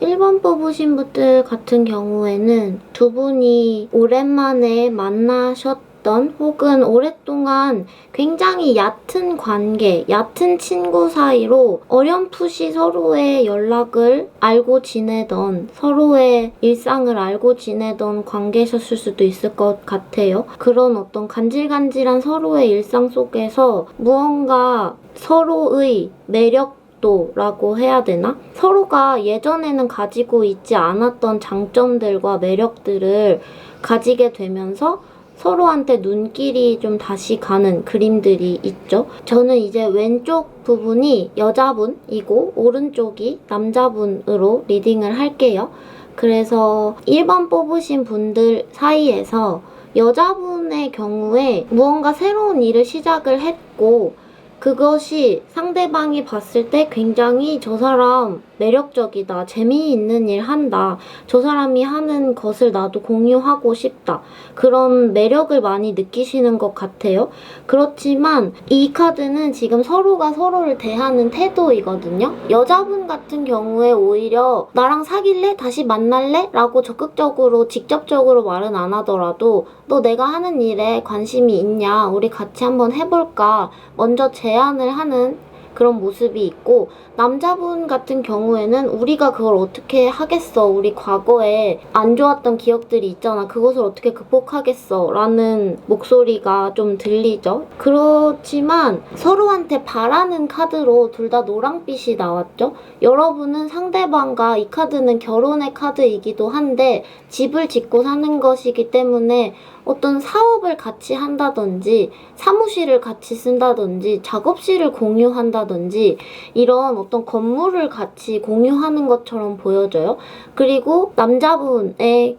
1번 뽑으신 분들 같은 경우에는 두 분이 오랜만에 만나셨던 혹은 오랫동안 굉장히 얕은 관계, 얕은 친구 사이로 어렴풋이 서로의 연락을 알고 지내던, 서로의 일상을 알고 지내던 관계셨을 수도 있을 것 같아요. 그런 어떤 간질간질한 서로의 일상 속에서 무언가 서로의 매력도라고 해야 되나? 서로가 예전에는 가지고 있지 않았던 장점들과 매력들을 가지게 되면서 서로한테 눈길이 좀 다시 가는 그림들이 있죠. 저는 이제 왼쪽 부분이 여자분이고 오른쪽이 남자분으로 리딩을 할게요. 그래서 1번 뽑으신 분들 사이에서 여자분의 경우에 무언가 새로운 일을 시작을 했고 그것이 상대방이 봤을 때 굉장히 저 사람 매력적이다, 재미있는 일 한다, 저 사람이 하는 것을 나도 공유하고 싶다, 그런 매력을 많이 느끼시는 것 같아요. 그렇지만 이 카드는 지금 서로가 서로를 대하는 태도이거든요. 여자분 같은 경우에 오히려 나랑 사귈래? 다시 만날래? 라고 적극적으로 직접적으로 말은 안 하더라도 너 내가 하는 일에 관심이 있냐? 우리 같이 한번 해볼까? 먼저 제안을 하는 그런 모습이 있고, 남자분 같은 경우에는 우리가 그걸 어떻게 하겠어, 우리 과거에 안 좋았던 기억들이 있잖아, 그것을 어떻게 극복하겠어 라는 목소리가 좀 들리죠. 그렇지만 서로한테 바라는 카드로 둘 다 노랑빛이 나왔죠. 여러분은 상대방과, 이 카드는 결혼의 카드이기도 한데 집을 짓고 사는 것이기 때문에 어떤 사업을 같이 한다든지 사무실을 같이 쓴다든지 작업실을 공유한다든지 이런 어떤 건물을 같이 공유하는 것처럼 보여져요. 그리고 남자분의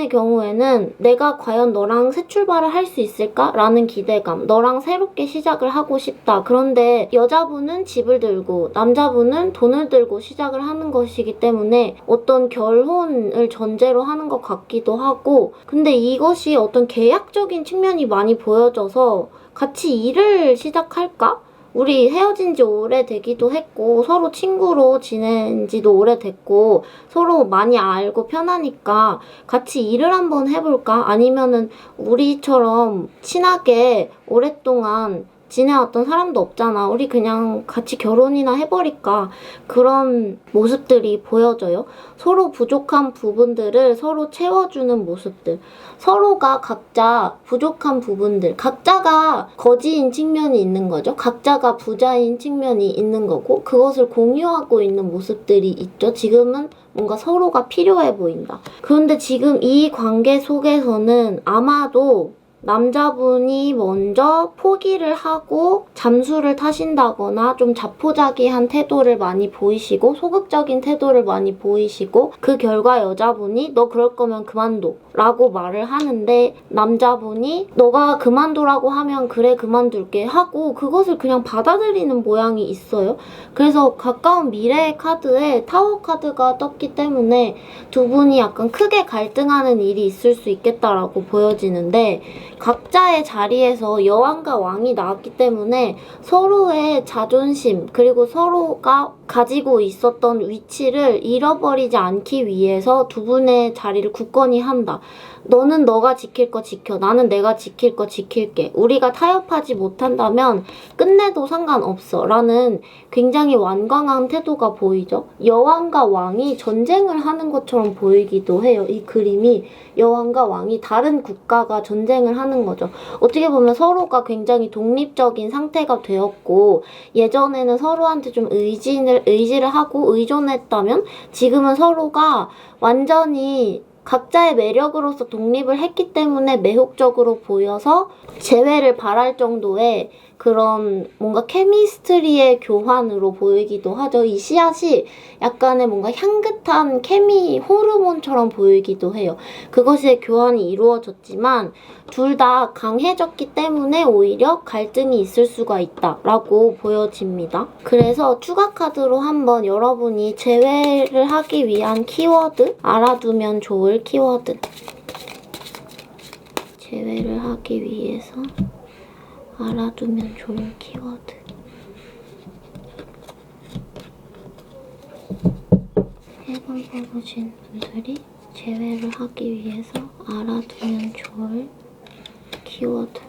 경우에는 내가 과연 너랑 새 출발을 할 수 있을까? 라는 기대감, 너랑 새롭게 시작을 하고 싶다. 그런데 여자분은 집을 들고 남자분은 돈을 들고 시작을 하는 것이기 때문에 어떤 결혼을 전제로 하는 것 같기도 하고, 근데 이것이 어떤 계약적인 측면이 많이 보여져서 같이 일을 시작할까? 우리 헤어진 지 오래되기도 했고 서로 친구로 지낸 지도 오래됐고 서로 많이 알고 편하니까 같이 일을 한번 해볼까? 아니면은 우리처럼 친하게 오랫동안 지내왔던 사람도 없잖아. 우리 그냥 같이 결혼이나 해버릴까? 그런 모습들이 보여져요. 서로 부족한 부분들을 서로 채워주는 모습들. 서로가 각자 부족한 부분들, 각자가 거지인 측면이 있는 거죠. 각자가 부자인 측면이 있는 거고 그것을 공유하고 있는 모습들이 있죠. 지금은 뭔가 서로가 필요해 보인다. 그런데 지금 이 관계 속에서는 아마도 남자분이 먼저 포기를 하고 잠수를 타신다거나 좀 자포자기한 태도를 많이 보이시고 소극적인 태도를 많이 보이시고, 그 결과 여자분이 너 그럴 거면 그만둬 라고 말을 하는데 남자분이 너가 그만두라고 하면 그래 그만둘게 하고 그것을 그냥 받아들이는 모양이 있어요. 그래서 가까운 미래의 카드에 타워 카드가 떴기 때문에 두 분이 약간 크게 갈등하는 일이 있을 수 있겠다라고 보여지는데, 각자의 자리에서 여왕과 왕이 나왔기 때문에 서로의 자존심 그리고 서로가 가지고 있었던 위치를 잃어버리지 않기 위해서 두 분의 자리를 굳건히 한다. 너는 너가 지킬 거 지켜. 나는 내가 지킬 거 지킬게. 우리가 타협하지 못한다면 끝내도 상관없어. 라는 굉장히 완강한 태도가 보이죠. 여왕과 왕이 전쟁을 하는 것처럼 보이기도 해요. 이 그림이 여왕과 왕이 다른 국가가 전쟁을 하는 거죠. 어떻게 보면 서로가 굉장히 독립적인 상태가 되었고 예전에는 서로한테 좀 의지를 하고 의존했다면 지금은 서로가 완전히 각자의 매력으로서 독립을 했기 때문에 매혹적으로 보여서 재회를 바랄 정도의 그런 뭔가 케미스트리의 교환으로 보이기도 하죠. 이 씨앗이 약간의 뭔가 향긋한 케미 호르몬처럼 보이기도 해요. 그것의 교환이 이루어졌지만 둘 다 강해졌기 때문에 오히려 갈등이 있을 수가 있다라고 보여집니다. 그래서 추가 카드로 한번 여러분이 재회를 하기 위한 키워드, 알아두면 좋을 키워드, 재회를 하기 위해서 알아두면 좋은 키워드. 1번 뽑으신 분들이 재회를 하기 위해서 알아두면 좋을 키워드.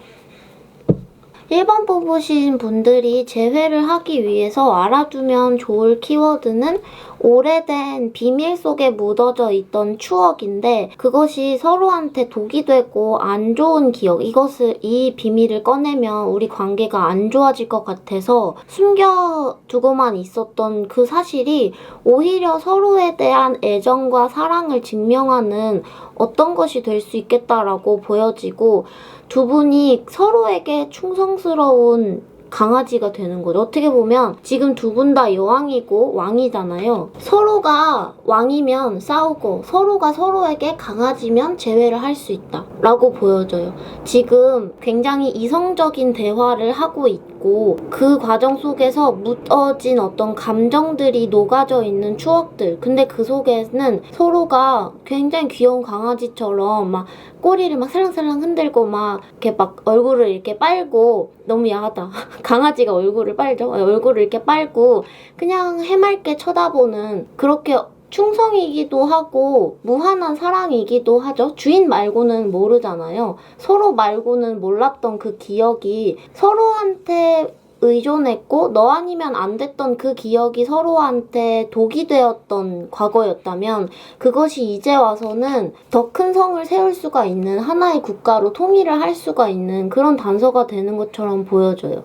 1번 뽑으신 분들이 재회를 하기 위해서 알아두면 좋을 키워드는 오래된 비밀 속에 묻어져 있던 추억인데 그것이 서로한테 독이 되고 안 좋은 기억, 이 비밀을 꺼내면 우리 관계가 안 좋아질 것 같아서 숨겨두고만 있었던 그 사실이 오히려 서로에 대한 애정과 사랑을 증명하는 어떤 것이 될 수 있겠다라고 보여지고 두 분이 서로에게 충성스러운 강아지가 되는 거죠. 어떻게 보면 지금 두 분 다 여왕이고 왕이잖아요. 서로가 왕이면 싸우고 서로가 서로에게 강아지면 재회를 할 수 있다 라고 보여져요. 지금 굉장히 이성적인 대화를 하고 있고 그 과정 속에서 묻어진 어떤 감정들이 녹아져 있는 추억들. 근데 그 속에는 서로가 굉장히 귀여운 강아지처럼 막 꼬리를 막 살랑살랑 흔들고 막 이렇게 막 얼굴을 이렇게 빨고 너무 야하다. 강아지가 얼굴을 빨죠? 얼굴을 이렇게 빨고 그냥 해맑게 쳐다보는 그렇게 충성이기도 하고 무한한 사랑이기도 하죠. 주인 말고는 모르잖아요. 서로 말고는 몰랐던 그 기억이 서로한테 의존했고 너 아니면 안 됐던 그 기억이 서로한테 독이 되었던 과거였다면 그것이 이제 와서는 더 큰 성을 세울 수가 있는 하나의 국가로 통일을 할 수가 있는 그런 단서가 되는 것처럼 보여져요.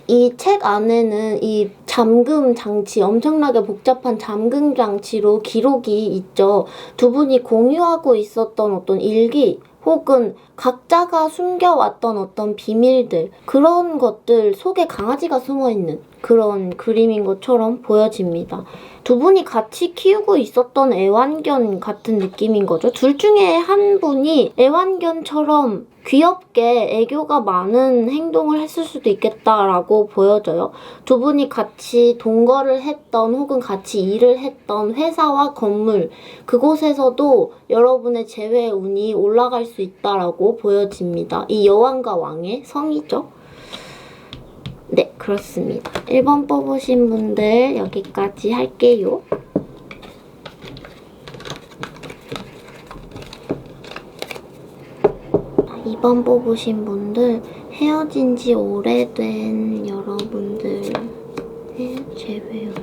이 책 안에는 이 잠금 장치, 엄청나게 복잡한 잠금 장치로 기록이 있죠. 두 분이 공유하고 있었던 어떤 일기 혹은 각자가 숨겨왔던 어떤 비밀들, 그런 것들 속에 강아지가 숨어있는 그런 그림인 것처럼 보여집니다. 두 분이 같이 키우고 있었던 애완견 같은 느낌인 거죠. 둘 중에 한 분이 애완견처럼 귀엽게 애교가 많은 행동을 했을 수도 있겠다라고 보여져요. 두 분이 같이 동거를 했던 혹은 같이 일을 했던 회사와 건물, 그곳에서도 여러분의 재회 운이 올라갈 수 있다라고 보여집니다. 이 여왕과 왕의 성이죠. 네, 그렇습니다. 1번 뽑으신 분들 여기까지 할게요. 2번 뽑으신 분들, 헤어진 지 오래된 여러분들의 재회운.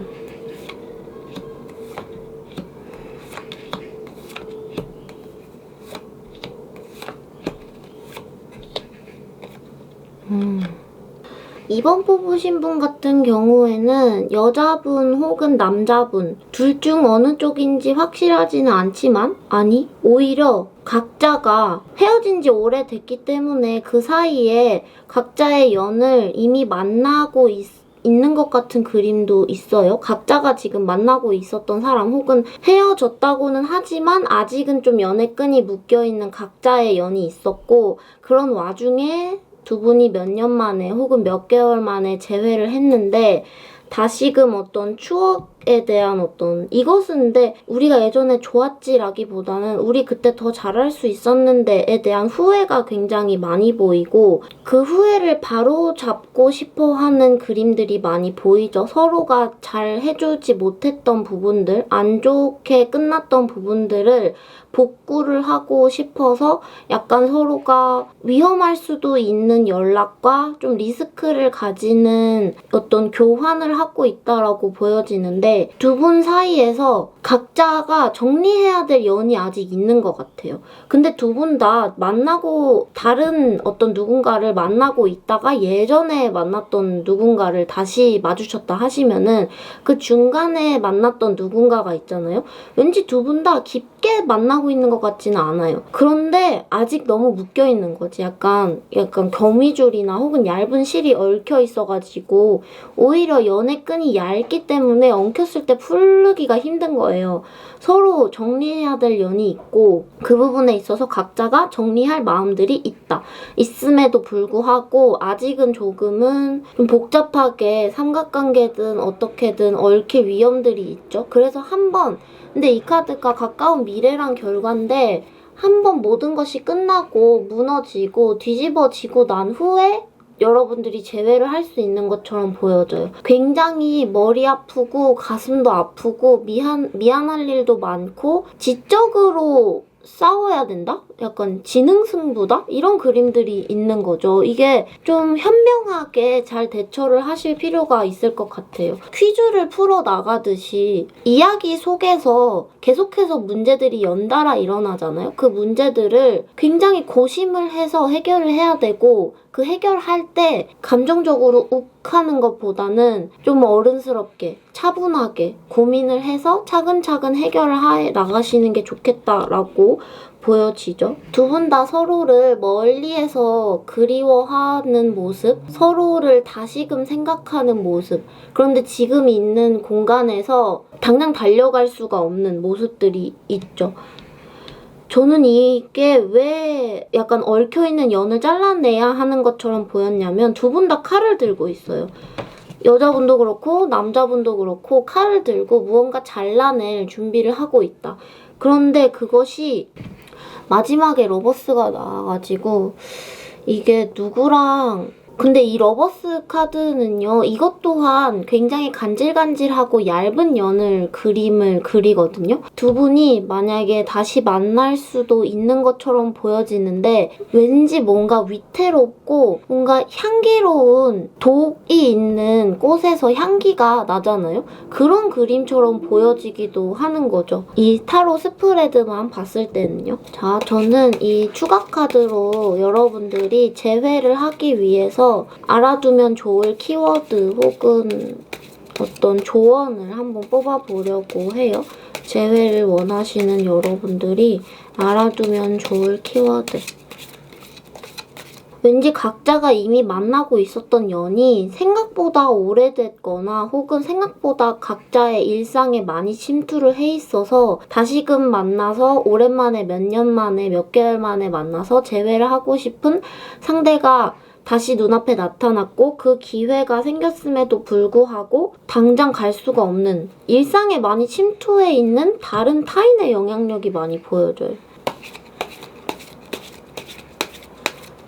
이번 뽑으신 분 같은 경우에는 여자분 혹은 남자분 둘 중 어느 쪽인지 확실하지는 않지만 아니 오히려 각자가 헤어진 지 오래됐기 때문에 그 사이에 각자의 연을 이미 만나고 있는 것 같은 그림도 있어요. 각자가 지금 만나고 있었던 사람 혹은 헤어졌다고는 하지만 아직은 좀 연애끈이 묶여있는 각자의 연이 있었고 그런 와중에 두 분이 몇 년 만에 혹은 몇 개월 만에 재회를 했는데 다시금 어떤 추억에 대한 어떤 이것은 근데 우리가 예전에 좋았지라기보다는 우리 그때 더 잘할 수 있었는데에 대한 후회가 굉장히 많이 보이고 그 후회를 바로 잡고 싶어 하는 그림들이 많이 보이죠. 서로가 잘 해주지 못했던 부분들, 안 좋게 끝났던 부분들을 복구를 하고 싶어서 약간 서로가 위험할 수도 있는 연락과 좀 리스크를 가지는 어떤 교환을 하고 있다라고 보여지는데 두 분 사이에서 각자가 정리해야 될 연이 아직 있는 것 같아요. 근데 두 분 다 만나고 다른 어떤 누군가를 만나고 있다가 예전에 만났던 누군가를 다시 마주쳤다 하시면은 그 중간에 만났던 누군가가 있잖아요. 왠지 두 분 다 깊게 만나고 있는 것 같지는 않아요. 그런데 아직 너무 묶여있는 거지. 약간 거미줄이나 혹은 얇은 실이 얽혀 있어가지고 오히려 연애끈이 얇기 때문에 엉켰을 때 풀르기가 힘든 거예요. 서로 정리해야 될 연이 있고 그 부분에 있어서 각자가 정리할 마음들이 있음에도 불구하고 아직은 조금은 좀 복잡하게 삼각관계든 어떻게든 얽힐 위험들이 있죠. 그래서 근데 이 카드가 가까운 미래란 결과인데 한번 모든 것이 끝나고 무너지고 뒤집어지고 난 후에 여러분들이 제외를 할 수 있는 것처럼 보여져요. 굉장히 머리 아프고 가슴도 아프고 미안할 일도 많고 지적으로 싸워야 된다? 약간 지능 승부다? 이런 그림들이 있는 거죠. 이게 좀 현명하게 잘 대처를 하실 필요가 있을 것 같아요. 퀴즈를 풀어나가듯이 이야기 속에서 계속해서 문제들이 연달아 일어나잖아요. 그 문제들을 굉장히 고심을 해서 해결을 해야 되고 그 해결할 때 감정적으로 욱하는 것보다는 좀 어른스럽게 차분하게 고민을 해서 차근차근 해결을 해 나가시는 게 좋겠다라고 보여지죠. 두 분 다 서로를 멀리에서 그리워하는 모습, 서로를 다시금 생각하는 모습, 그런데 지금 있는 공간에서 당장 달려갈 수가 없는 모습들이 있죠. 저는 이게 왜 약간 얽혀있는 연을 잘라내야 하는 것처럼 보였냐면 두 분 다 칼을 들고 있어요. 여자분도 그렇고 남자분도 그렇고 칼을 들고 무언가 잘라낼 준비를 하고 있다. 그런데 그것이 마지막에 러버스가 나와가지고 이게 누구랑 근데 이 러버스 카드는요, 이것 또한 굉장히 간질간질하고 얇은 연을 그림을 그리거든요. 두 분이 만약에 다시 만날 수도 있는 것처럼 보여지는데 왠지 뭔가 위태롭고 뭔가 향기로운 독이 있는 꽃에서 향기가 나잖아요. 그런 그림처럼 보여지기도 하는 거죠. 이 타로 스프레드만 봤을 때는요. 자, 저는 이 추가 카드로 여러분들이 재회를 하기 위해서 알아두면 좋을 키워드 혹은 어떤 조언을 한번 뽑아보려고 해요. 재회를 원하시는 여러분들이 알아두면 좋을 키워드. 왠지 각자가 이미 만나고 있었던 연이 생각보다 오래됐거나 혹은 생각보다 각자의 일상에 많이 침투를 해 있어서 다시금 만나서 오랜만에 몇 년 만에 몇 개월 만에 만나서 재회를 하고 싶은 상대가 다시 눈앞에 나타났고 그 기회가 생겼음에도 불구하고 당장 갈 수가 없는 일상에 많이 침투해 있는 다른 타인의 영향력이 많이 보여져요.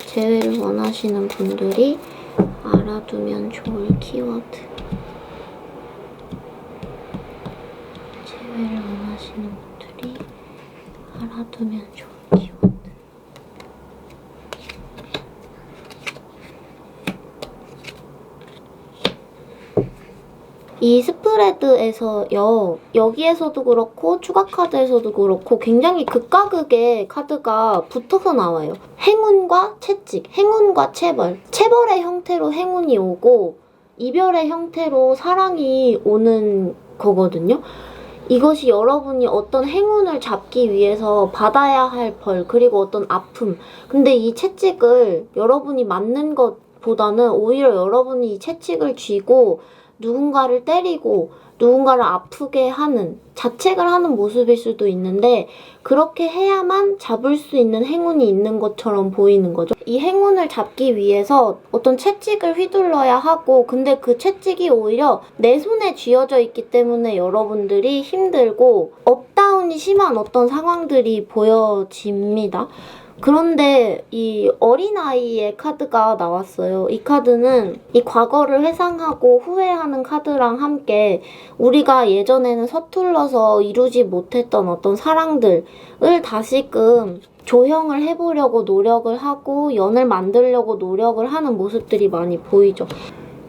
재회를 원하시는 분들이 알아두면 좋을 키워드. 재회를 원하시는 분들이 알아두면 좋을 키워드. 이 스프레드에서요, 여기에서도 그렇고 추가 카드에서도 그렇고 굉장히 극과 극의 카드가 붙어서 나와요. 행운과 채찍, 행운과 체벌. 체벌의 형태로 행운이 오고 이별의 형태로 사랑이 오는 거거든요. 이것이 여러분이 어떤 행운을 잡기 위해서 받아야 할 벌, 그리고 어떤 아픔. 근데 이 채찍을 여러분이 맞는 것보다는 오히려 여러분이 이 채찍을 쥐고 누군가를 때리고 누군가를 아프게 하는, 자책을 하는 모습일 수도 있는데 그렇게 해야만 잡을 수 있는 행운이 있는 것처럼 보이는 거죠. 이 행운을 잡기 위해서 어떤 채찍을 휘둘러야 하고 근데 그 채찍이 오히려 내 손에 쥐어져 있기 때문에 여러분들이 힘들고 업다운이 심한 어떤 상황들이 보여집니다. 그런데 이 어린아이의 카드가 나왔어요. 이 카드는 이 과거를 회상하고 후회하는 카드랑 함께 우리가 예전에는 서툴러서 이루지 못했던 어떤 사랑들을 다시금 조형을 해보려고 노력을 하고 연을 만들려고 노력을 하는 모습들이 많이 보이죠.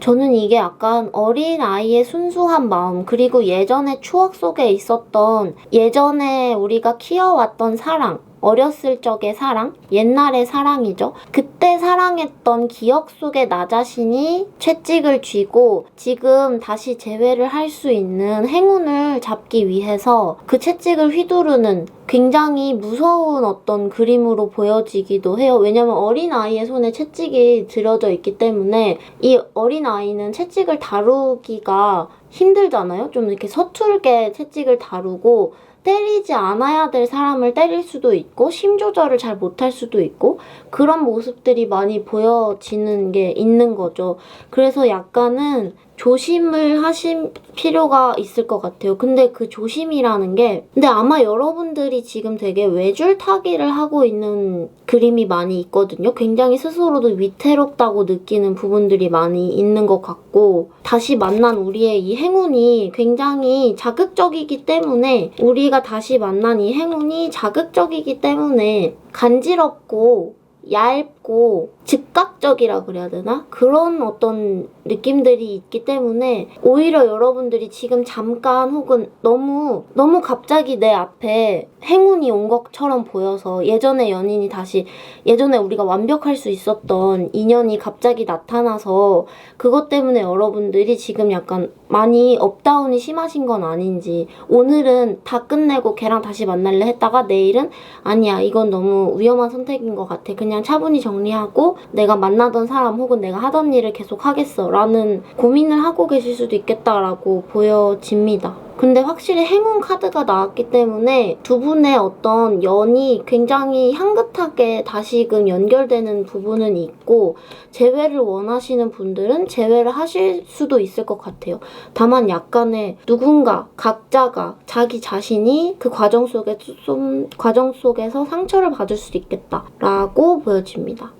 저는 이게 약간 어린아이의 순수한 마음, 그리고 예전의 추억 속에 있었던 예전에 우리가 키워왔던 사랑, 어렸을 적의 사랑, 옛날의 사랑이죠. 그때 사랑했던 기억 속의 나 자신이 채찍을 쥐고 지금 다시 재회를 할 수 있는 행운을 잡기 위해서 그 채찍을 휘두르는 굉장히 무서운 어떤 그림으로 보여지기도 해요. 왜냐면 어린아이의 손에 채찍이 들여져 있기 때문에 이 어린아이는 채찍을 다루기가 힘들잖아요. 좀 이렇게 서툴게 채찍을 다루고 때리지 않아야 될 사람을 때릴 수도 있고 심조절을 잘 못할 수도 있고 그런 모습들이 많이 보여지는 게 있는 거죠. 그래서 약간은 조심을 하실 필요가 있을 것 같아요. 근데 그 조심이라는 게 근데 아마 여러분들이 지금 되게 외줄타기를 하고 있는 그림이 많이 있거든요. 굉장히 스스로도 위태롭다고 느끼는 부분들이 많이 있는 것 같고 다시 만난 우리의 이 행운이 굉장히 자극적이기 때문에 우리가 다시 만난 이 행운이 자극적이기 때문에 간지럽고 얇고 즉각적이라 그래야 되나? 그런 어떤 느낌들이 있기 때문에 오히려 여러분들이 지금 잠깐 혹은 너무 갑자기 내 앞에 행운이 온 것처럼 보여서 예전의 연인이 다시 예전에 우리가 완벽할 수 있었던 인연이 갑자기 나타나서 그것 때문에 여러분들이 지금 약간 많이 업다운이 심하신 건 아닌지 오늘은 다 끝내고 걔랑 다시 만날래 했다가 내일은 아니야 이건 너무 위험한 선택인 것 같아 그냥 차분히 정리하고 내가 만나던 사람 혹은 내가 하던 일을 계속 하겠어 라는 고민을 하고 계실 수도 있겠다라고 보여집니다. 근데 확실히 행운 카드가 나왔기 때문에 두 분의 어떤 연이 굉장히 향긋하게 다시금 연결되는 부분은 있고 재회를 원하시는 분들은 재회를 하실 수도 있을 것 같아요. 다만 약간의 누군가 각자가 자기 자신이 그 과정 속에서 상처를 받을 수도 있겠다라고 보여집니다.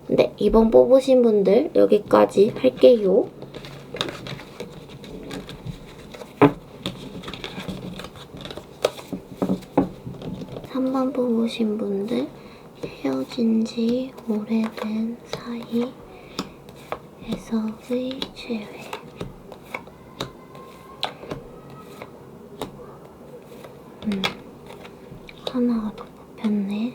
네, 이번 뽑으신 분들 여기까지 할게요. 3번 뽑으신 분들 헤어진 지 오래된 사이에서의 재회 하나가 더 뽑혔네.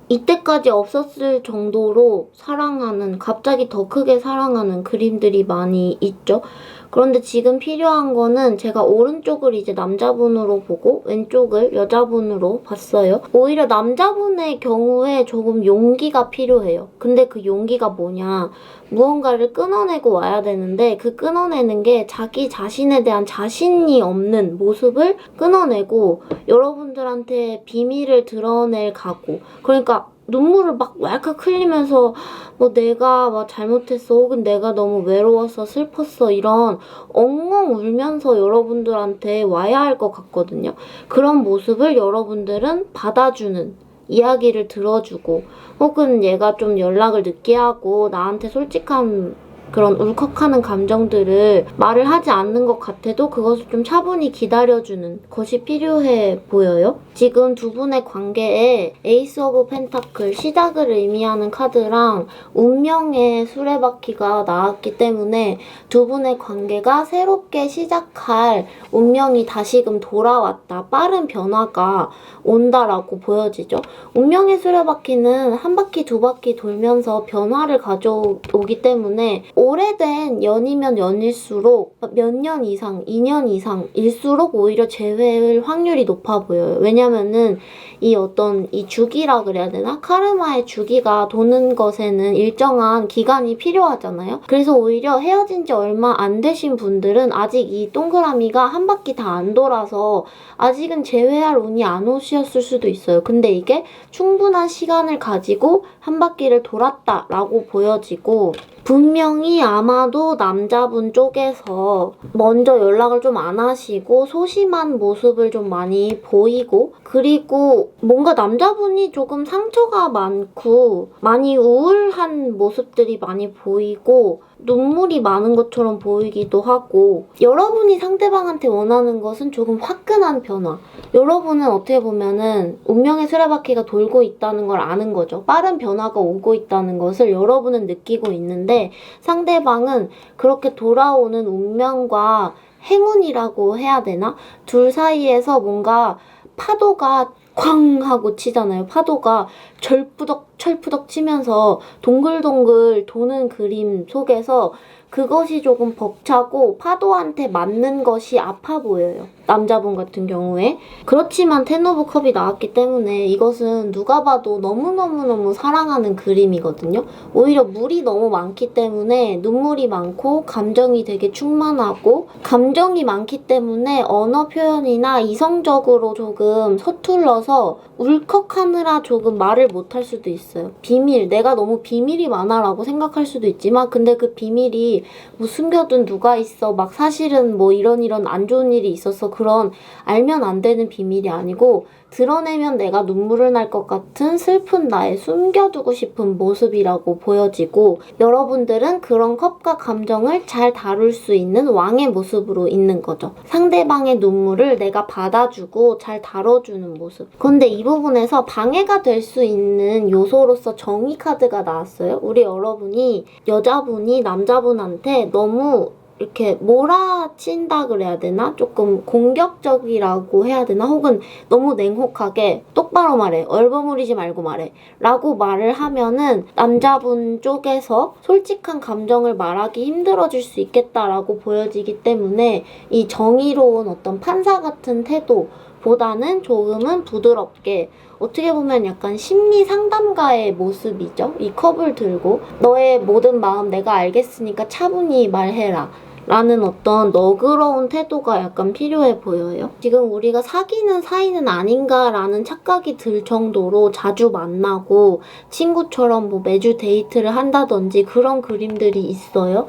이때까지 없었을 정도로 사랑하는, 갑자기 더 크게 사랑하는 그림들이 많이 있죠. 그런데 지금 필요한 거는 제가 오른쪽을 이제 남자분으로 보고 왼쪽을 여자분으로 봤어요. 오히려 남자분의 경우에 조금 용기가 필요해요. 근데 그 용기가 뭐냐. 무언가를 끊어내고 와야 되는데 그 끊어내는 게 자기 자신에 대한 자신이 없는 모습을 끊어내고 여러분들한테 비밀을 드러낼 각오. 그러니까 눈물을 막 왈칵 흘리면서 뭐 내가 막 잘못했어 혹은 내가 너무 외로웠어 슬펐어 이런 엉엉 울면서 여러분들한테 와야 할 것 같거든요. 그런 모습을 여러분들은 받아주는 이야기를 들어주고 혹은 얘가 좀 연락을 늦게 하고 나한테 솔직한 그런 울컥하는 감정들을 말을 하지 않는 것 같아도 그것을 좀 차분히 기다려주는 것이 필요해 보여요. 지금 두 분의 관계에 에이스 오브 펜타클 시작을 의미하는 카드랑 운명의 수레바퀴가 나왔기 때문에 두 분의 관계가 새롭게 시작할 운명이 다시금 돌아왔다. 빠른 변화가 온다라고 보여지죠. 운명의 수레바퀴는 한 바퀴 두 바퀴 돌면서 변화를 가져오기 때문에 오래된 연이면 연일수록 몇 년 이상, 2년 이상일수록 오히려 재회할 확률이 높아 보여요. 왜냐면은 이 어떤 이 주기라 그래야 되나? 카르마의 주기가 도는 것에는 일정한 기간이 필요하잖아요. 그래서 오히려 헤어진 지 얼마 안 되신 분들은 아직 이 동그라미가 한 바퀴 다 안 돌아서 아직은 재회할 운이 안 오셨을 수도 있어요. 근데 이게 충분한 시간을 가지고 한 바퀴를 돌았다라고 보여지고 분명히 아마도 남자분 쪽에서 먼저 연락을 좀 안 하시고 소심한 모습을 좀 많이 보이고 그리고 뭔가 남자분이 조금 상처가 많고 많이 우울한 모습들이 많이 보이고 눈물이 많은 것처럼 보이기도 하고 여러분이 상대방한테 원하는 것은 조금 화끈한 변화. 여러분은 어떻게 보면은 운명의 수레바퀴가 돌고 있다는 걸 아는 거죠. 빠른 변화가 오고 있다는 것을 여러분은 느끼고 있는데 상대방은 그렇게 돌아오는 운명과 행운이라고 해야 되나? 둘 사이에서 뭔가 파도가 쾅 하고 치잖아요. 파도가 철푸덕 치면서 동글동글 도는 그림 속에서 그것이 조금 벅차고 파도한테 맞는 것이 아파 보여요. 남자분 같은 경우에. 그렇지만 텐 오브 컵이 나왔기 때문에 이것은 누가 봐도 너무너무너무 사랑하는 그림이거든요. 오히려 물이 너무 많기 때문에 눈물이 많고 감정이 되게 충만하고 감정이 많기 때문에 언어 표현이나 이성적으로 조금 서툴러서 있어서 울컥하느라 조금 말을 못할 수도 있어요. 비밀, 내가 너무 비밀이 많아라고 생각할 수도 있지만 근데 그 비밀이 뭐 숨겨둔 누가 있어, 막 사실은 뭐 이런 안 좋은 일이 있어서 그런 알면 안 되는 비밀이 아니고 드러내면 내가 눈물을 날 것 같은 슬픈 나의 숨겨두고 싶은 모습이라고 보여지고, 여러분들은 그런 컵과 감정을 잘 다룰 수 있는 왕의 모습으로 있는 거죠. 상대방의 눈물을 내가 받아주고 잘 다뤄주는 모습. 그런데 이 부분에서 방해가 될 수 있는 요소로서 정의 카드가 나왔어요. 우리 여러분이, 여자분이 남자분한테 너무 이렇게 몰아친다 그래야 되나? 조금 공격적이라고 해야 되나? 혹은 너무 냉혹하게 똑바로 말해, 얼버무리지 말고 말해 라고 말을 하면은 남자분 쪽에서 솔직한 감정을 말하기 힘들어질 수 있겠다라고 보여지기 때문에 이 정의로운 어떤 판사 같은 태도보다는 조금은 부드럽게, 어떻게 보면 약간 심리 상담가의 모습이죠. 이 컵을 들고 너의 모든 마음 내가 알겠으니까 차분히 말해라 라는 어떤 너그러운 태도가 약간 필요해 보여요. 지금 우리가 사귀는 사이는 아닌가라는 착각이 들 정도로 자주 만나고 친구처럼 뭐 매주 데이트를 한다든지 그런 그림들이 있어요.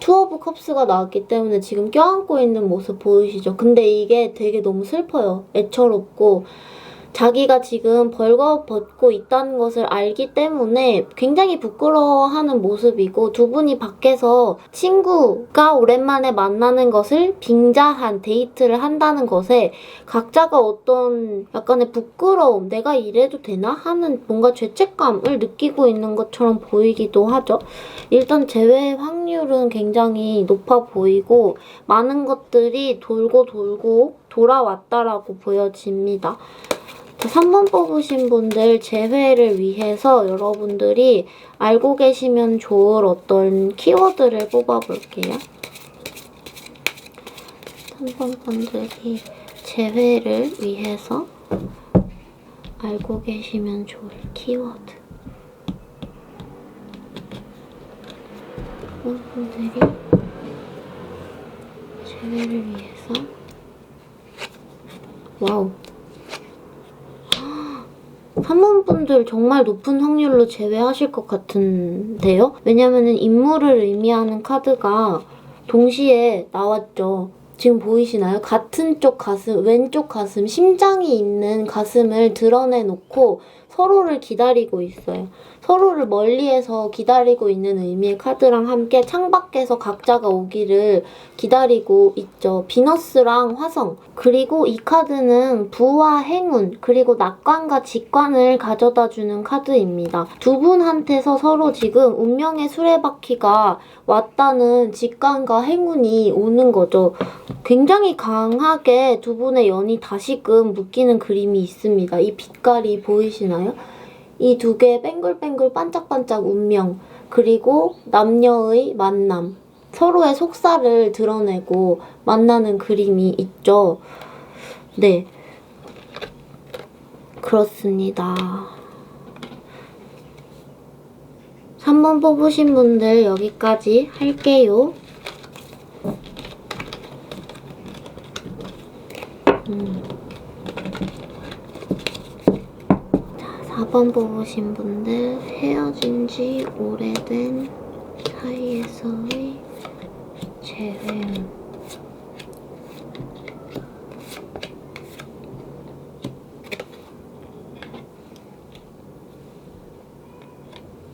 투 오브 컵스가 나왔기 때문에 지금 껴안고 있는 모습 보이시죠? 근데 이게 되게 너무 슬퍼요. 애처롭고 자기가 지금 벌거벗고 있다는 것을 알기 때문에 굉장히 부끄러워하는 모습이고, 두 분이 밖에서 친구가 오랜만에 만나는 것을 빙자한 데이트를 한다는 것에 각자가 어떤 약간의 부끄러움, 내가 이래도 되나? 하는 뭔가 죄책감을 느끼고 있는 것처럼 보이기도 하죠. 일단 재회 확률은 굉장히 높아 보이고 많은 것들이 돌고 돌아왔다라고 보여집니다. 3번 뽑으신 분들 재회를 위해서 여러분들이 알고 계시면 좋을 어떤 키워드를 뽑아볼게요. 3번 분들이 재회를 위해서 알고 계시면 좋을 키워드. 3번 분들이 재회를 위해서, 와우. 3번 분들 정말 높은 확률로 제외하실 것 같은데요? 왜냐면은 인물을 의미하는 카드가 동시에 나왔죠. 지금 보이시나요? 같은 쪽 가슴, 왼쪽 가슴, 심장이 있는 가슴을 드러내놓고 서로를 기다리고 있어요. 서로를 멀리에서 기다리고 있는 의미의 카드랑 함께 창밖에서 각자가 오기를 기다리고 있죠. 비너스랑 화성. 그리고 이 카드는 부와 행운, 그리고 낙관과 직관을 가져다주는 카드입니다. 두 분한테서 서로 지금 운명의 수레바퀴가 왔다는 직관과 행운이 오는 거죠. 굉장히 강하게 두 분의 연이 다시금 묶이는 그림이 있습니다. 이 빛깔이 보이시나요? 이 두 개의 뱅글뱅글 반짝반짝 운명, 그리고 남녀의 만남, 서로의 속살을 드러내고 만나는 그림이 있죠. 네, 그렇습니다. 3번 뽑으신 분들 여기까지 할게요. 4번 뽑으신 분들, 헤어진 지 오래된 사이에서의 재회.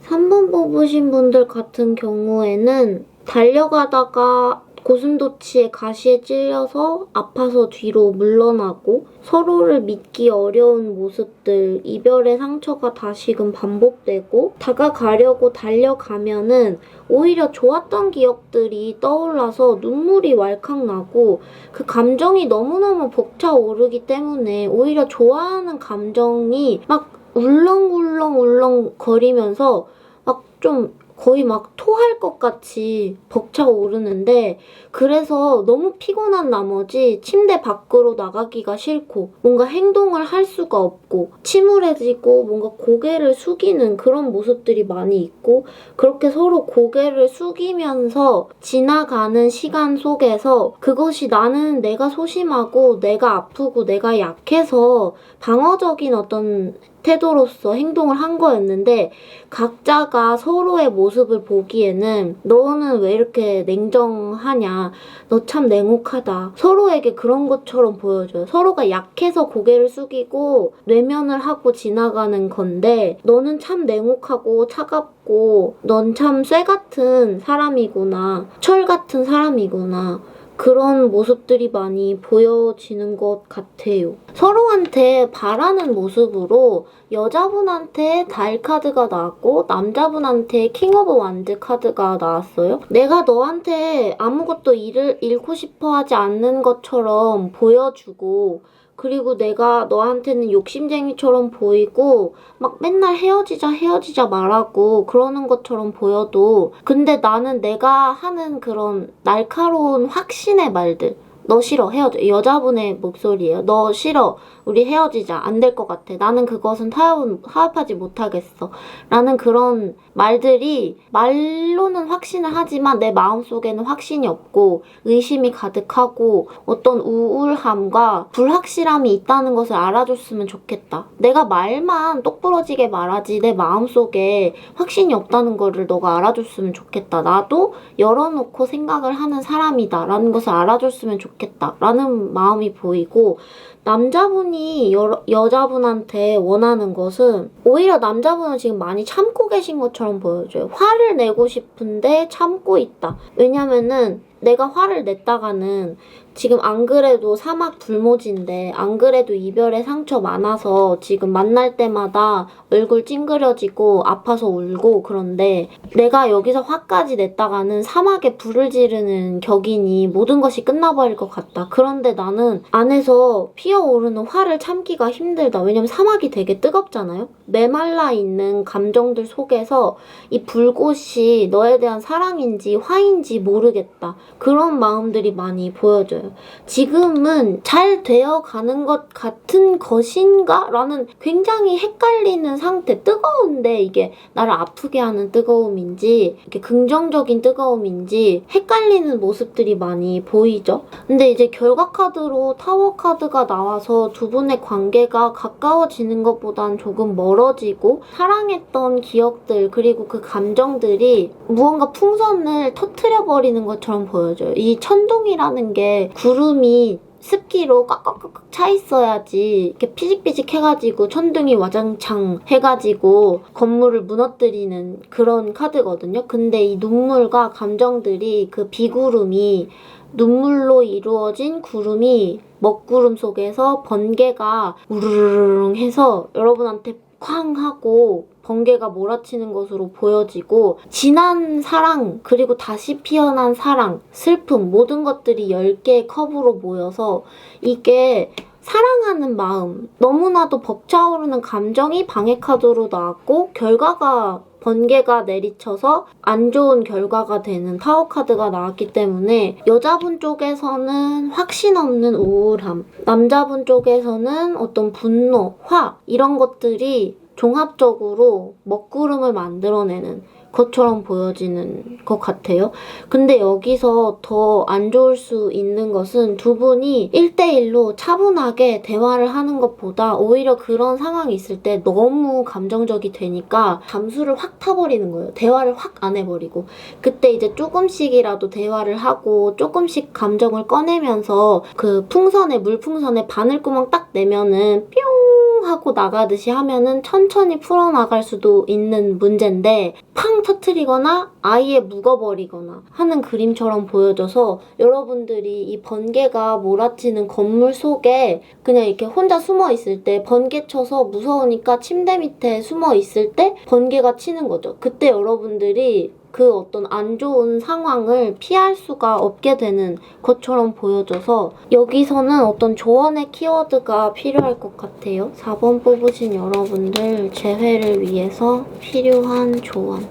3번 뽑으신 분들 같은 경우에는 달려가다가 고슴도치의 가시에 찔려서 아파서 뒤로 물러나고 서로를 믿기 어려운 모습들, 이별의 상처가 다시금 반복되고 다가가려고 달려가면은 오히려 좋았던 기억들이 떠올라서 눈물이 왈칵 나고 그 감정이 너무너무 벅차오르기 때문에 오히려 좋아하는 감정이 막 울렁울렁 거리면서 막 좀 거의 막 토할 것 같이 벅차오르는데 그래서 너무 피곤한 나머지 침대 밖으로 나가기가 싫고 뭔가 행동을 할 수가 없고 침울해지고 뭔가 고개를 숙이는 그런 모습들이 많이 있고 그렇게 서로 고개를 숙이면서 지나가는 시간 속에서 그것이 나는 내가 소심하고 내가 아프고 내가 약해서 방어적인 어떤 태도로서 행동을 한 거였는데 각자가 서로의 모습을 보기에는 너는 왜 이렇게 냉정하냐, 너 참 냉혹하다, 서로에게 그런 것처럼 보여줘요. 서로가 약해서 고개를 숙이고 외면을 하고 지나가는 건데 너는 참 냉혹하고 차갑고 넌 참 쇠 같은 사람이구나, 철 같은 사람이구나, 그런 모습들이 많이 보여지는 것 같아요. 서로한테 바라는 모습으로 여자분한테 달 카드가 나왔고 남자분한테 킹 오브 완드 카드가 나왔어요. 내가 너한테 아무것도 잃고 싶어 하지 않는 것처럼 보여주고 그리고 내가 너한테는 욕심쟁이처럼 보이고 막 맨날 헤어지자 말하고 그러는 것처럼 보여도 근데 나는 내가 하는 그런 날카로운 확신의 말들, 너 싫어 헤어져, 여자분의 목소리예요. 너 싫어 우리 헤어지자, 안 될 것 같아, 나는 그것은 타협하지 못하겠어 라는 그런 말들이 말로는 확신을 하지만 내 마음속에는 확신이 없고 의심이 가득하고 어떤 우울함과 불확실함이 있다는 것을 알아줬으면 좋겠다. 내가 말만 똑부러지게 말하지 내 마음속에 확신이 없다는 거를 너가 알아줬으면 좋겠다. 나도 열어놓고 생각을 하는 사람이다 라는 것을 알아줬으면 좋겠다 라는 마음이 보이고, 남자분이 여자분한테 원하는 것은 오히려 남자분은 지금 많이 참고 계신 것처럼 보여줘요. 화를 내고 싶은데 참고 있다. 왜냐면은 내가 화를 냈다가는 지금 안 그래도 사막 불모지인데 안 그래도 이별의 상처 많아서 지금 만날 때마다 얼굴 찡그려지고 아파서 울고, 그런데 내가 여기서 화까지 냈다가는 사막에 불을 지르는 격이니 모든 것이 끝나버릴 것 같다. 그런데 나는 안에서 피어오르는 화를 참기가 힘들다. 왜냐면 사막이 되게 뜨겁잖아요. 메말라 있는 감정들 속에서 이 불꽃이 너에 대한 사랑인지 화인지 모르겠다. 그런 마음들이 많이 보여져요. 지금은 잘 되어가는 것 같은 것인가? 라는 굉장히 헷갈리는 상태. 뜨거운데 이게 나를 아프게 하는 뜨거움인지 이렇게 긍정적인 뜨거움인지 헷갈리는 모습들이 많이 보이죠? 근데 이제 결과 카드로 타워 카드가 나와서 두 분의 관계가 가까워지는 것보단 조금 멀어지고 사랑했던 기억들 그리고 그 감정들이 무언가 풍선을 터트려버리는 것처럼 보여져요. 이 천둥이라는 게 구름이 습기로 꽉꽉꽉 차 있어야지 이렇게 피직피직 해가지고 천둥이 와장창 해가지고 건물을 무너뜨리는 그런 카드거든요. 근데 이 눈물과 감정들이 그 비구름이 눈물로 이루어진 구름이 먹구름 속에서 번개가 우르르릉 해서 여러분한테 쾅 하고 번개가 몰아치는 것으로 보여지고, 진한 사랑 그리고 다시 피어난 사랑, 슬픔 모든 것들이 10개의 컵으로 모여서 이게 사랑하는 마음, 너무나도 벅차오르는 감정이 방해 카드로 나왔고 결과가 번개가 내리쳐서 안 좋은 결과가 되는 타워 카드가 나왔기 때문에 여자분 쪽에서는 확신 없는 우울함, 남자분 쪽에서는 어떤 분노, 화 이런 것들이 종합적으로 먹구름을 만들어내는 것처럼 보여지는 것 같아요. 근데 여기서 더 안 좋을 수 있는 것은 두 분이 1대1로 차분하게 대화를 하는 것보다 오히려 그런 상황이 있을 때 너무 감정적이 되니까 잠수를 확 타버리는 거예요. 대화를 확 안 해버리고. 그때 이제 조금씩이라도 대화를 하고 조금씩 감정을 꺼내면서 그 풍선에, 물풍선에 바늘구멍 딱 내면은 뿅 하고 나가듯이 하면은 천천히 풀어나갈 수도 있는 문제인데 팡 터트리거나 아예 묵어버리거나 하는 그림처럼 보여져서 여러분들이 이 번개가 몰아치는 건물 속에 그냥 이렇게 혼자 숨어 있을 때 번개 쳐서 무서우니까 침대 밑에 숨어 있을 때 번개가 치는 거죠. 그때 여러분들이 그 어떤 안 좋은 상황을 피할 수가 없게 되는 것처럼 보여져서 여기서는 어떤 조언의 키워드가 필요할 것 같아요. 4번 뽑으신 여러분들 재회를 위해서 필요한 조언.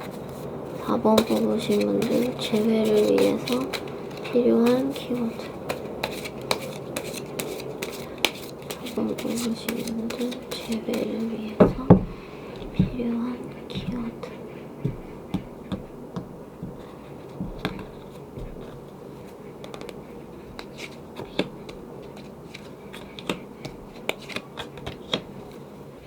4번 뽑으신 분들 재회를 위해서 필요한 키워드. 4번 뽑으신 분들 재회를 위해서 필요한 키워드.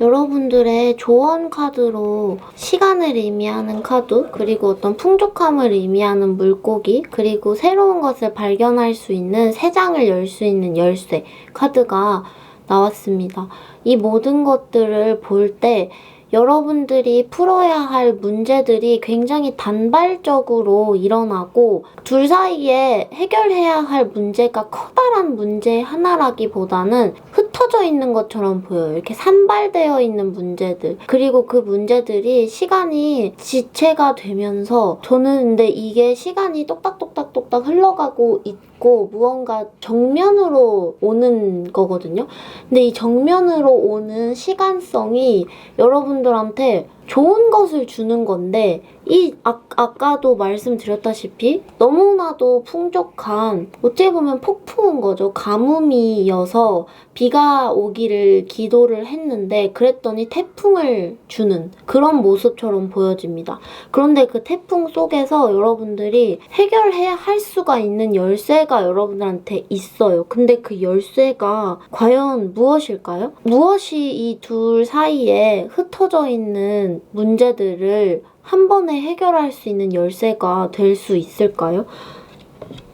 여러분들의 조언 카드로 시간을 의미하는 카드, 그리고 어떤 풍족함을 의미하는 물고기, 그리고 새로운 것을 발견할 수 있는 새 장을 열 수 있는 열쇠 카드가 나왔습니다. 이 모든 것들을 볼 때 여러분들이 풀어야 할 문제들이 굉장히 단발적으로 일어나고 둘 사이에 해결해야 할 문제가 커다란 문제 하나라기보다는 흩어져 있는 것처럼 보여요. 이렇게 산발되어 있는 문제들. 그리고 그 문제들이 시간이 지체가 되면서 저는 근데 이게 시간이 똑딱똑딱똑딱 흘러가고 있고 무언가 정면으로 오는 거거든요. 근데 이 정면으로 오는 시간성이 여러분들한테 좋은 것을 주는 건데 아까도 말씀드렸다시피 너무나도 풍족한 어떻게 보면 폭풍인 거죠. 가뭄이어서 비가 오기를 기도를 했는데 그랬더니 태풍을 주는 그런 모습처럼 보여집니다. 그런데 그 태풍 속에서 여러분들이 해결해야 할 수가 있는 열쇠가 여러분들한테 있어요. 근데 그 열쇠가 과연 무엇일까요? 무엇이 이 둘 사이에 흩어져 있는 문제들을 한 번에 해결할 수 있는 열쇠가 될 수 있을까요?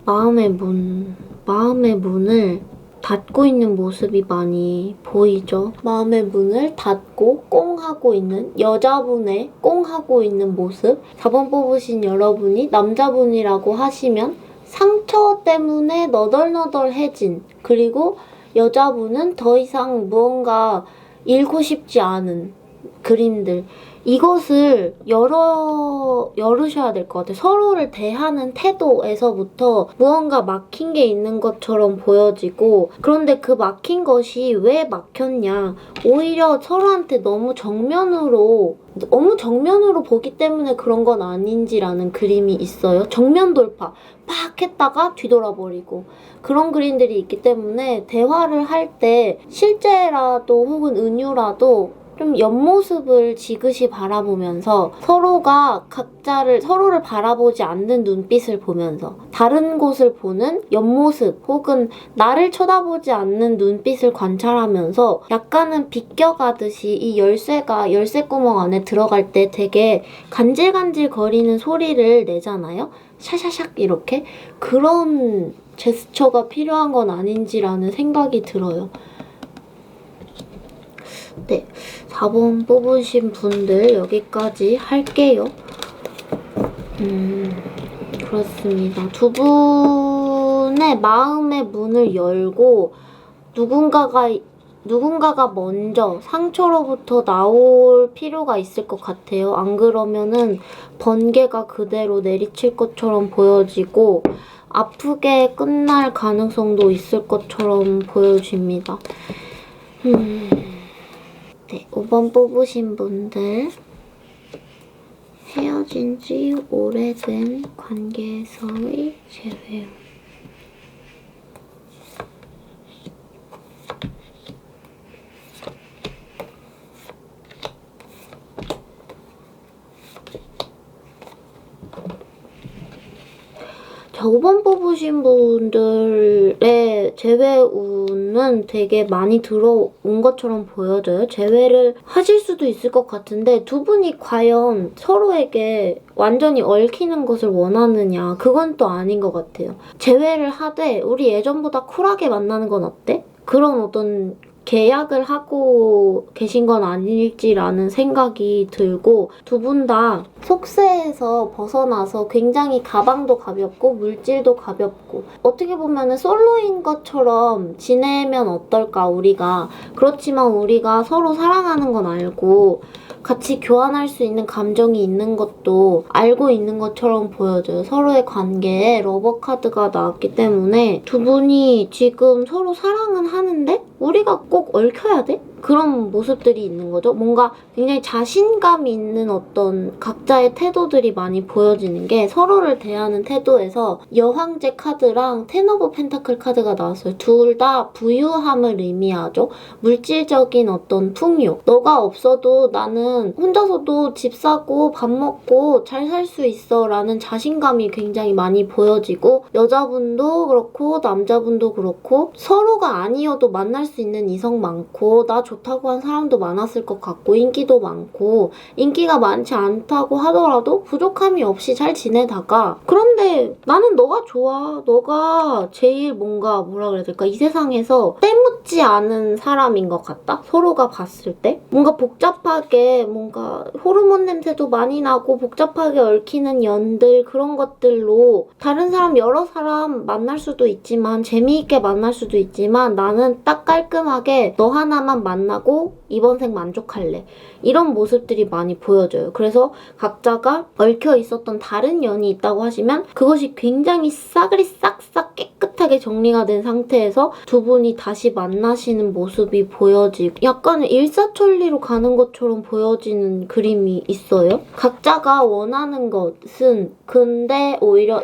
마음의 문을 닫고 있는 모습이 많이 보이죠? 마음의 문을 닫고 꽁 하고 있는 여자분의 꽁 하고 있는 모습. 4번 뽑으신 여러분이 남자분이라고 하시면 상처 때문에 너덜너덜해진, 그리고 여자분은 더 이상 무언가 잃고 싶지 않은 그림들. 이것을 열으셔야 될 것 같아요. 서로를 대하는 태도에서부터 무언가 막힌 게 있는 것처럼 보여지고, 그런데 그 막힌 것이 왜 막혔냐. 오히려 서로한테 너무 정면으로 보기 때문에 그런 건 아닌지라는 그림이 있어요. 정면 돌파. 막 했다가 뒤돌아버리고. 그런 그림들이 있기 때문에 대화를 할 때 실제라도 혹은 은유라도 좀 옆모습을 지그시 바라보면서 서로를 바라보지 않는 눈빛을 보면서 다른 곳을 보는 옆모습 혹은 나를 쳐다보지 않는 눈빛을 관찰하면서 약간은 비껴가듯이 이 열쇠가 열쇠구멍 안에 들어갈 때 되게 간질간질 거리는 소리를 내잖아요. 샤샤샥 이렇게. 그런 제스처가 필요한 건 아닌지라는 생각이 들어요. 네, 4번 뽑으신 분들 여기까지 할게요. 그렇습니다. 두 분의 마음의 문을 열고 누군가가 먼저 상처로부터 나올 필요가 있을 것 같아요. 안 그러면은 번개가 그대로 내리칠 것처럼 보여지고 아프게 끝날 가능성도 있을 것처럼 보여집니다. 네, 5번 뽑으신 분들 헤어진 지 오래된 관계에서의 재회. 자, 5번 뽑으신 분들의 재회운은 되게 많이 들어온 것처럼 보여져요. 재회를 하실 수도 있을 것 같은데 두 분이 과연 서로에게 완전히 얽히는 것을 원하느냐, 그건 또 아닌 것 같아요. 재회를 하되 우리 예전보다 쿨하게 만나는 건 어때? 그런 어떤 계약을 하고 계신 건 아닐지라는 생각이 들고, 두 분 다 속세에서 벗어나서 굉장히 가방도 가볍고 물질도 가볍고 어떻게 보면 솔로인 것처럼 지내면 어떨까 우리가. 그렇지만 우리가 서로 사랑하는 건 알고 같이 교환할 수 있는 감정이 있는 것도 알고 있는 것처럼 보여져요. 서로의 관계에 러버 카드가 나왔기 때문에 두 분이 지금 서로 사랑은 하는데 우리가 꼭 얽혀야 돼? 그런 모습들이 있는 거죠. 뭔가 굉장히 자신감이 있는 어떤 각자의 태도들이 많이 보여지는 게 서로를 대하는 태도에서 여황제 카드랑 텐 오브 펜타클 카드가 나왔어요. 둘 다 부유함을 의미하죠. 물질적인 어떤 풍요. 너가 없어도 나는 혼자서도 집 사고 밥 먹고 잘 살 수 있어 라는 자신감이 굉장히 많이 보여지고 여자분도 그렇고 남자분도 그렇고 서로가 아니어도 만날 수 있는 이성 많고 나 좋다고 한 사람도 많았을 것 같고 인기도 많고 인기가 많지 않다고 하더라도 부족함이 없이 잘 지내다가 그런데 나는 너가 좋아. 너가 제일 뭔가 뭐라 그래야 될까? 이 세상에서 때묻지 않은 사람인 것 같다? 서로가 봤을 때? 뭔가 복잡하게 뭔가 호르몬 냄새도 많이 나고 복잡하게 얽히는 연들 그런 것들로 다른 사람 여러 사람 만날 수도 있지만 재미있게 만날 수도 있지만 나는 딱 깔끔하게 너 하나만 만나고 이번 생 만족할래. 이런 모습들이 많이 보여져요. 그래서 각자가 얽혀 있었던 다른 연이 있다고 하시면 그것이 굉장히 싸그리 싹싹 깨끗하게 정리가 된 상태에서 두 분이 다시 만나시는 모습이 보여지고 약간 일사천리로 가는 것처럼 보여지는 그림이 있어요. 각자가 원하는 것은 근데 오히려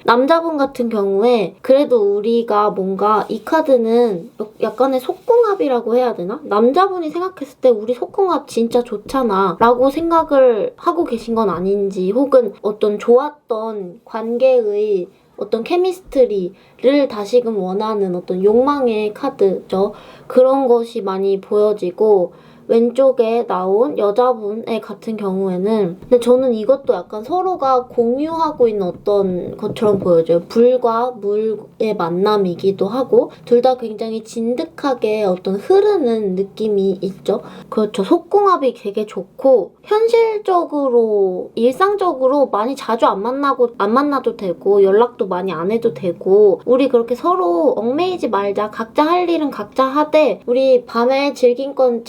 남자분 같은 경우에 그래도 우리가 뭔가 이 카드는 약간의 속궁합이라고 해야 되나? 남자분이 생각했을 때 우리 속궁합 진짜 좋잖아 라고 생각을 하고 계신 건 아닌지 혹은 어떤 좋았던 관계의 어떤 케미스트리를 다시금 원하는 어떤 욕망의 카드죠. 그런 것이 많이 보여지고 왼쪽에 나온 여자분의 같은 경우에는 근데 저는 이것도 약간 서로가 공유하고 있는 어떤 것처럼 보여져요. 불과 물의 만남이기도 하고 둘 다 굉장히 진득하게 어떤 흐르는 느낌이 있죠. 그렇죠. 속궁합이 되게 좋고 현실적으로 일상적으로 많이 자주 안 만나도 되고 연락도 많이 안 해도 되고 우리 그렇게 서로 얽매이지 말자. 각자 할 일은 각자 하되 우리 밤에 즐길 건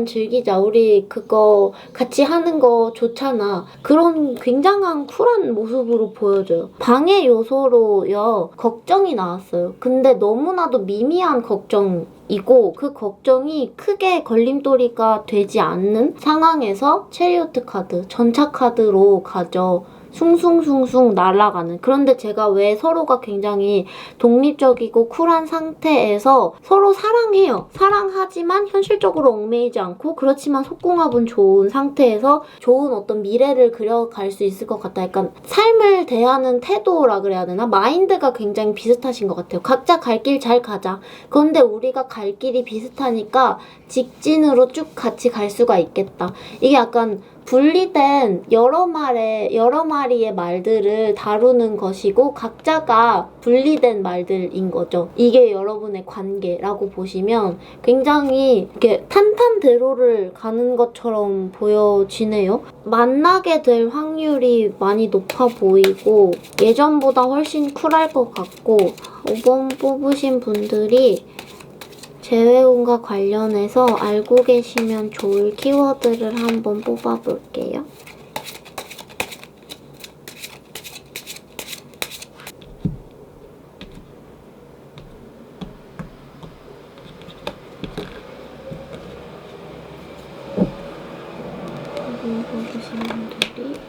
즐기자. 우리 그거 같이 하는 거 좋잖아. 그런 굉장한 쿨한 모습으로 보여져요. 방해 요소로요. 걱정이 나왔어요. 근데 너무나도 미미한 걱정이고 그 걱정이 크게 걸림돌이가 되지 않는 상황에서 체리오트 카드, 전차 카드로 가죠. 숭숭숭숭 날아가는. 그런데 제가 왜 서로가 굉장히 독립적이고 쿨한 상태에서 서로 사랑해요. 사랑하지만 현실적으로 얽매이지 않고 그렇지만 속궁합은 좋은 상태에서 좋은 어떤 미래를 그려갈 수 있을 것 같다. 약간 삶을 대하는 태도라 그래야 되나? 마인드가 굉장히 비슷하신 것 같아요. 각자 갈 길 잘 가자. 그런데 우리가 갈 길이 비슷하니까 직진으로 쭉 같이 갈 수가 있겠다. 이게 약간 분리된 여러 마리의 말들을 다루는 것이고 각자가 분리된 말들인 거죠. 이게 여러분의 관계라고 보시면 굉장히 이렇게 탄탄대로를 가는 것처럼 보여지네요. 만나게 될 확률이 많이 높아 보이고 예전보다 훨씬 쿨할 것 같고 5번 뽑으신 분들이 재회운과 관련해서 알고 계시면 좋을 키워드를 한번 뽑아볼게요. 뽑으신 분들이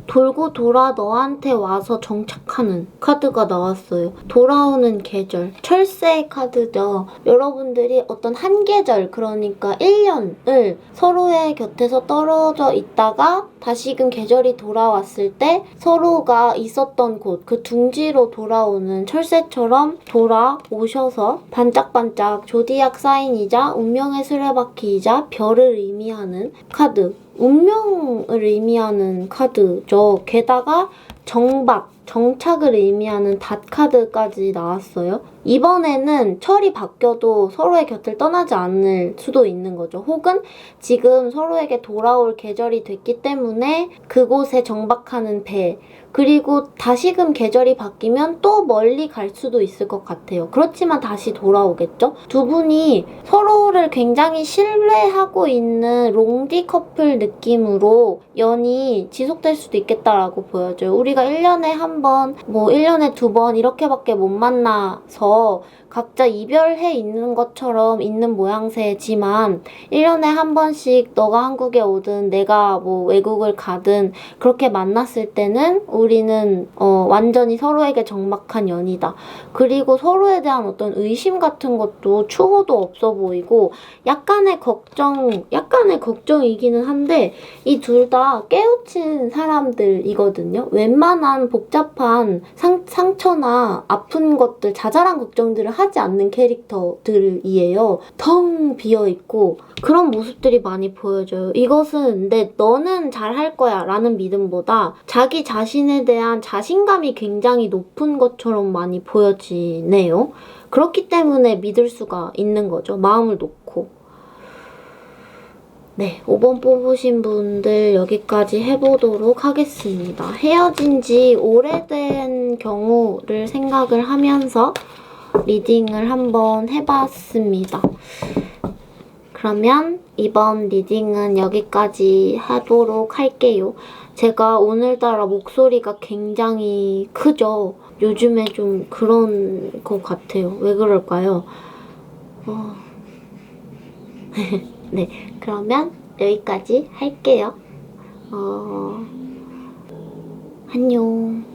돌고 돌아 너한테 와서 정착하는 카드가 나왔어요. 돌아오는 계절. 철새 카드죠. 여러분들이 어떤 한 계절, 그러니까 1년을 서로의 곁에서 떨어져 있다가 다시금 계절이 돌아왔을 때 서로가 있었던 곳, 그 둥지로 돌아오는 철새처럼 돌아오셔서 반짝반짝 조디악 사인이자 운명의 수레바퀴이자 별을 의미하는 카드. 운명을 의미하는 카드죠. 게다가 정착을 의미하는 닷 카드까지 나왔어요. 이번에는 철이 바뀌어도 서로의 곁을 떠나지 않을 수도 있는 거죠. 혹은 지금 서로에게 돌아올 계절이 됐기 때문에 그곳에 정박하는 배, 그리고 다시금 계절이 바뀌면 또 멀리 갈 수도 있을 것 같아요. 그렇지만 다시 돌아오겠죠? 두 분이 서로를 굉장히 신뢰하고 있는 롱디 커플 느낌으로 연이 지속될 수도 있겠다라고 보여져요. 우리가 1년에 한 번, 뭐 1년에 2번 이렇게밖에 못 만나서 각자 이별해 있는 것처럼 있는 모양새지만 1년에 한 번씩 너가 한국에 오든 내가 뭐 외국을 가든 그렇게 만났을 때는 우리는 완전히 서로에게 적막한 연이다. 그리고 서로에 대한 어떤 의심 같은 것도 추호도 없어 보이고 약간의 걱정이기는 한데 이 둘 다 깨우친 사람들이거든요. 웬만한 복잡한 상처나 아픈 것들, 자잘한 걱정들을 하지 않는 캐릭터들이에요. 텅 비어있고 그런 모습들이 많이 보여져요. 이것은 근데 너는 잘할 거야 라는 믿음보다 자기 자신에 대한 자신감이 굉장히 높은 것처럼 많이 보여지네요. 그렇기 때문에 믿을 수가 있는 거죠. 마음을 놓고. 네, 5번 뽑으신 분들 여기까지 해보도록 하겠습니다. 헤어진 지 오래된 경우를 생각을 하면서 리딩을 한번 해봤습니다. 그러면 이번 리딩은 여기까지 하도록 할게요. 제가 오늘따라 목소리가 굉장히 크죠? 요즘에 좀 그런 것 같아요. 왜 그럴까요? 네, 그러면 여기까지 할게요. 안녕.